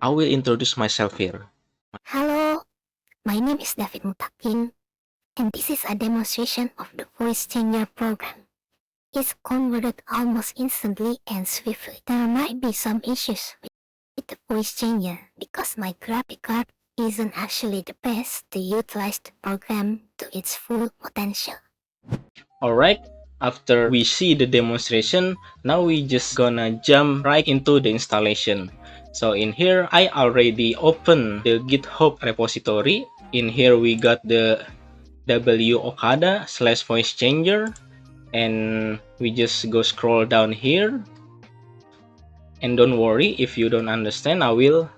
I will introduce myself here. Hello, my name is David Mutakin, and this is a demonstration of the voice changer program. It's converted almost instantly and swiftly. There might be some issues with the voice changer because my graphic card isn't actually the best to utilize the program to its full potential. Alright, after we see the demonstration, now we just gonna jump right into the installation. So in here, I already opened the GitHub repository. In here, we got the W Okada / voice changer, and we just go scroll down here. And don't worry if you don't understand, I will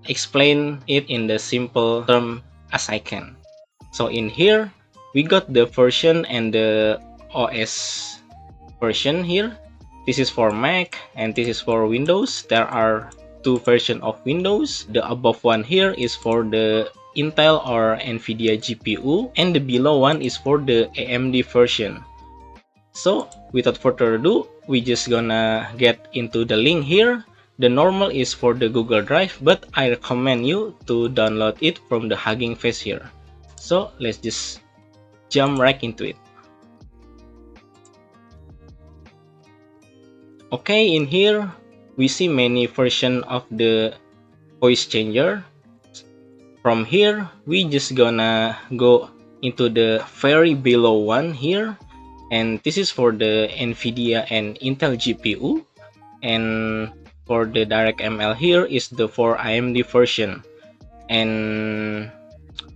explain it in the simple term as I can. So in here, we got the version and the OS version here. This is for Mac and this is for Windows. There are two versions of Windows. The above one here is for the Intel or Nvidia GPU, and the below one is for the AMD version. So without further ado, we just gonna get into the link here. The normal is for the Google Drive, but I recommend you to download it from the Hugging Face here. So let's just jump right into it. Okay, in here we see many versions of the voice changer. From here, we just gonna go into the very below one here, and this is for the Nvidia and Intel GPU, and for the DirectML here is the for AMD version, and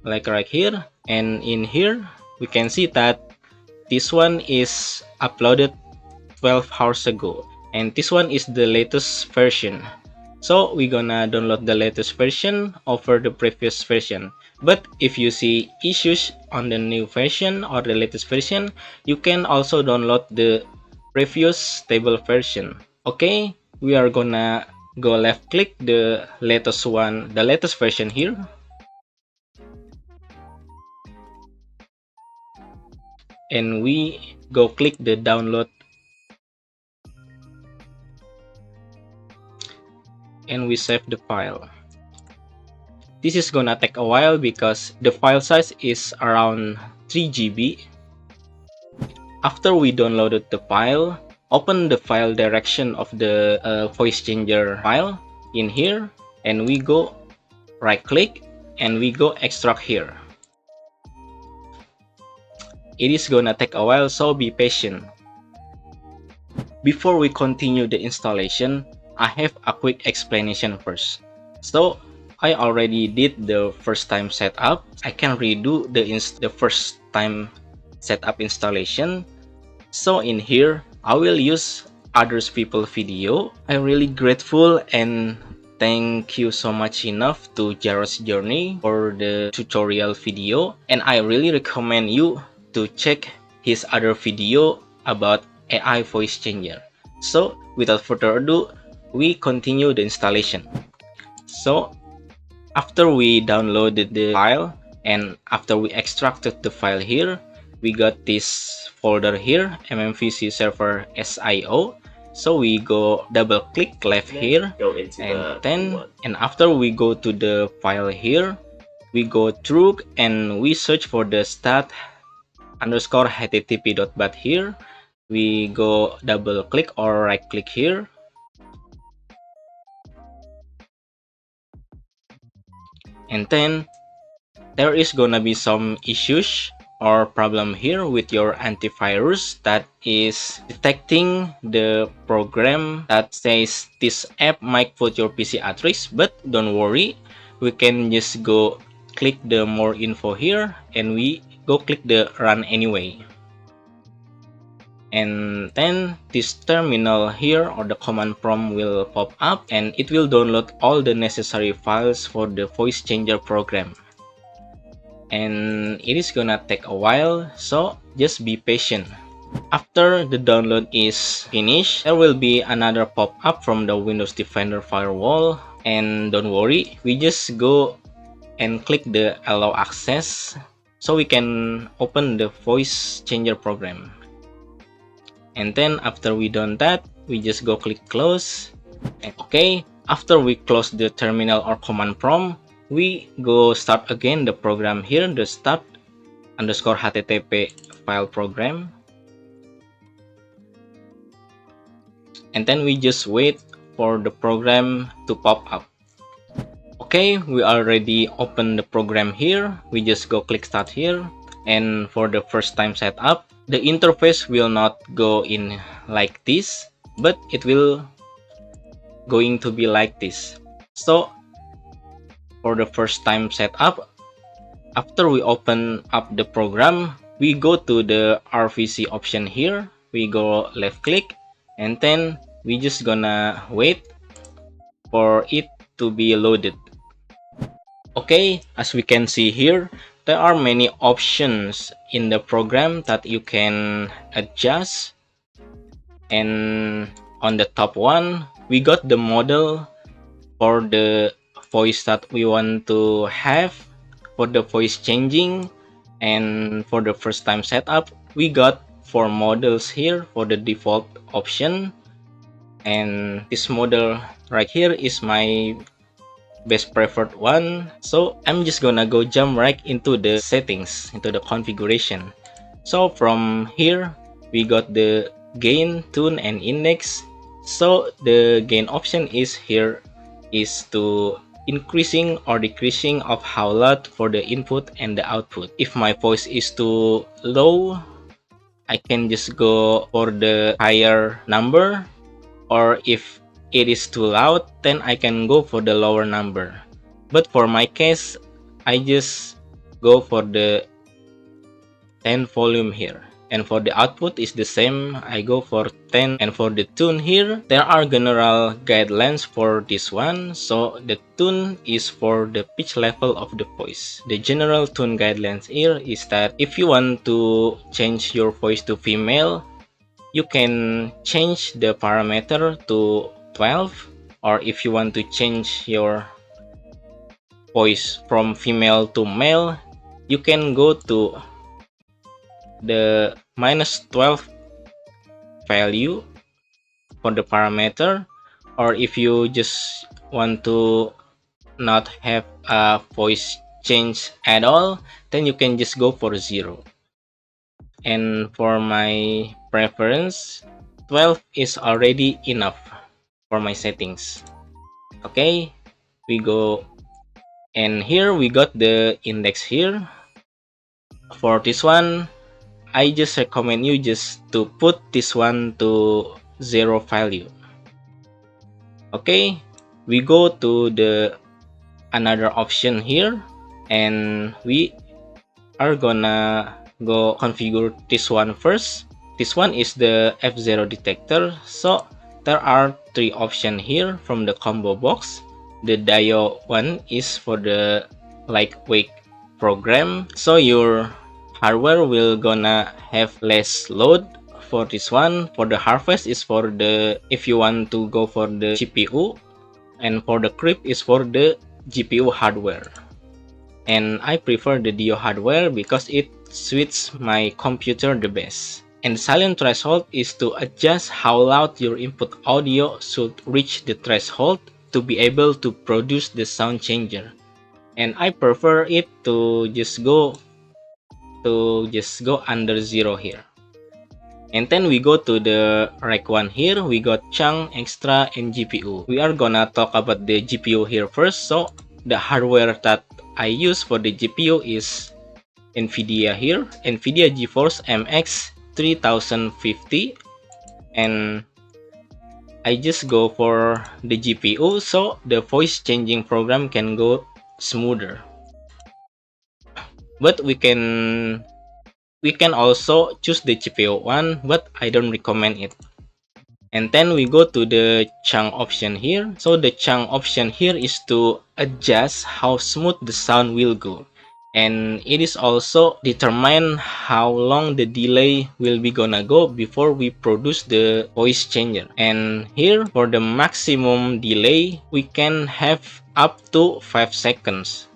like right here, and in here we can see that this one is uploaded 12 hours ago, and this one is the latest version. So we're gonna download the latest version over the previous version. But if you see issues on the new version or the latest version, you can also download the previous stable version. Okay, we are gonna go left click the latest one, the latest version here. And we go click the download, and we save the file. This is gonna take a while because the file size is around 3 GB. After we downloaded the file, open the file direction of the voice changer file in here, and we go right click and we go extract here. It is gonna take a while, so be patient. Before we continue the installation, I have a quick explanation first. So I already did the first time setup. I can redo the first time setup installation. So in here, I will use others people video. I'm really grateful and thank you so much enough to Jaros Journey for the tutorial video, and I really recommend you to check his other video about AI voice changer. So without further ado, we continue the installation. So after we downloaded the file and after we extracted the file here, we got this folder here, MMVC server SIO. So we go double click left here, and after we go to the file here, we go through and we search for the stat_http.bat here. We go double click or right click here, and then there is gonna be some issues or problem here with your antivirus that is detecting the program that says this app might put your PC at risk. But don't worry, we can just go click the more info here and we go click the run anyway. And then this terminal here or the command prompt will pop up and it will download all the necessary files for the voice changer program. And it is gonna take a while, so just be patient. After the download is finished, there will be another pop-up from the Windows Defender firewall, and don't worry, we just go and click the allow access so we can open the voice changer program. And then after we done that, we just go click close. And okay, After we close the terminal or command prompt, we go start again the program here, the start underscore http file program, and then we just wait for the program to pop up. Okay, we already open the program here. We just go click start here, and for the first time setup, the interface will not go in like this, but it will going to be like this. So for the first time setup, after we open up the program, we go to the RVC option here. We go left click, and then we just gonna wait for it to be loaded. Okay, as we can see here, there are many options in the program that you can adjust. And on the top one, we got the model for the voice that we want to have, for the voice changing, and for the first time setup, we got 4 models here for the default option. And this model right here is my best preferred one, so I'm just gonna go jump right into the settings, into the configuration. So from here we got the gain, tune, and index. So the gain option is here is to increasing or decreasing of how loud for the input and the output. If my voice is too low, I can just go for the higher number, or if it is too loud, then I can go for the lower number. But for my case, I just go for the 10 volume here. And for the output is the same, I go for 10. And for the tune here, there are general guidelines for this one. So the tune is for the pitch level of the voice. The general tune guidelines here is that if you want to change your voice to female, you can change the parameter to 12, or if you want to change your voice from female to male, you can go to the -12 value for the parameter. Or if you just want to not have a voice change at all, then you can just go for 0. And for my preference, 12 is already enough for my settings. Okay, we go, and here we got the index here. For this one, I just recommend you just to put this one to 0 value. Okay, we go to the another option here, and we are gonna go configure this one first. This one is the F0 detector. So there are 3 options here from the combo box. The Dio one is for the lightweight program, so your hardware will gonna have less load. For this one, for the harvest is for the if you want to go for the GPU, and for the creep is for the GPU hardware. And I prefer the Dio hardware because it suits my computer the best. And the silent threshold is to adjust how loud your input audio should reach the threshold to be able to produce the sound changer. And I prefer it to just go under 0 here. And then we go to the rack 1 here. We got chunk, extra, and GPU. We are gonna talk about the GPU here first. So the hardware that I use for the GPU is NVIDIA here, NVIDIA GeForce MX 3050, and I just go for the GPU so the voice changing program can go smoother. But we can also choose the GPU one, but I don't recommend it. And then we go to the chunk option here. So the chunk option here is to adjust how smooth the sound will go, and it is also determine how long the delay will be gonna go before we produce the voice changer. And here for the maximum delay, we can have up to 5 seconds,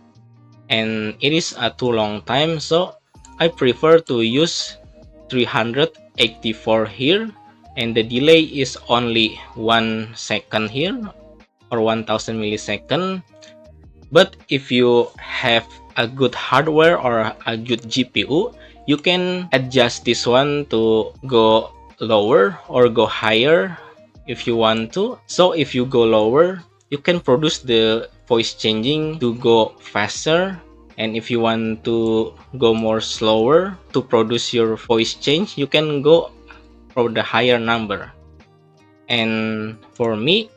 and it is a too long time, so I prefer to use 384 here, and the delay is only 1 second here, or 1000 millisecond. But if you have a good hardware or a good GPU, you can adjust this one to go lower or go higher if you want to. So if you go lower, you can produce the voice changing to go faster, and if you want to go more slower to produce your voice change, you can go for the higher number. And for me,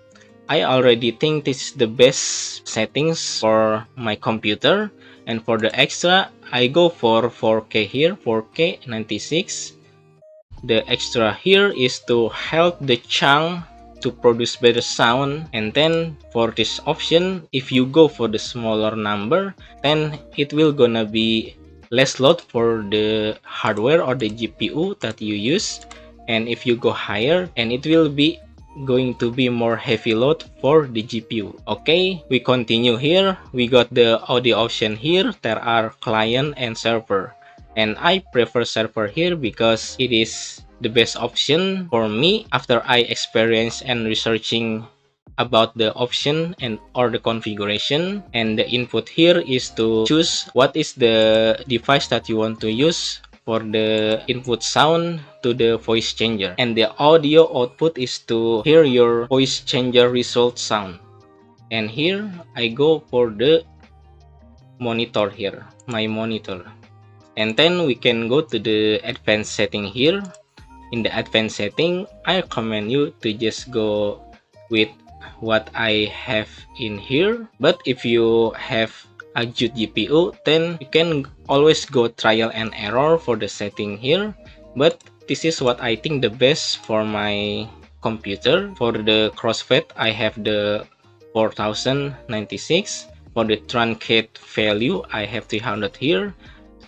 I already think this is the best settings for my computer. And for the extra, I go for 4K here, 4K 96. The extra here is to help the chunk to produce better sound. And then for this option, if you go for the smaller number, then it will gonna be less load for the hardware or the GPU that you use. And if you go higher, and it will be going to be more heavy load for the GPU. Okay, we continue here. We got the audio option here. There are client and server, and I prefer server here because it is the best option for me after I experience and researching about the option and or the configuration. And the input here is to choose what is the device that you want to use for the input sound to the voice changer, and the audio output is to hear your voice changer result sound. And here I go for the monitor here, my monitor. And then we can go to the advanced setting here. In the advanced setting, I recommend you to just go with what I have in here. But if you have a good GPU, then you can always go trial and error for the setting here. But this is what I think the best for my computer. For the crossfade, I have the 4096. For the truncate value, I have 300 here.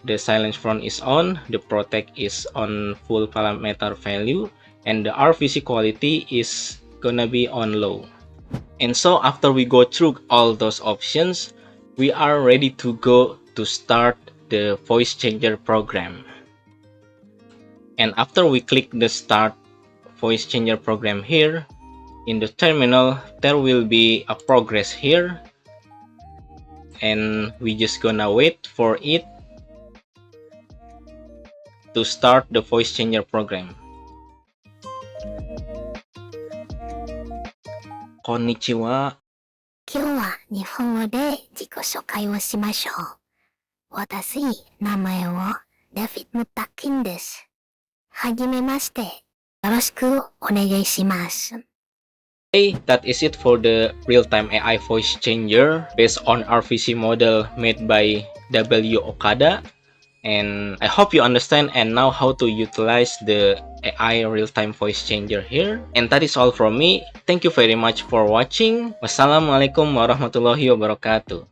The silence front is on, the protect is on full parameter value, and the RVC quality is gonna be on low. And so after we go through all those options, we are ready to go to start the voice changer program. And after we click the start voice changer program here, in the terminal there will be a progress here, and we just gonna wait for it to start the voice changer program. Konnichiwa. 今日は日本語で自己紹介をしましょう。私、名前はデフィッド・ムタキンです。はじめまして。よろしくお願いします。Hey, that is it for the real-time AI voice changer based on RVC model made by W. Okada. And I hope you understand and know how to utilize the AI real-time voice changer here. And that is all from me. Thank you very much for watching. Wassalamualaikum warahmatullahi wabarakatuh.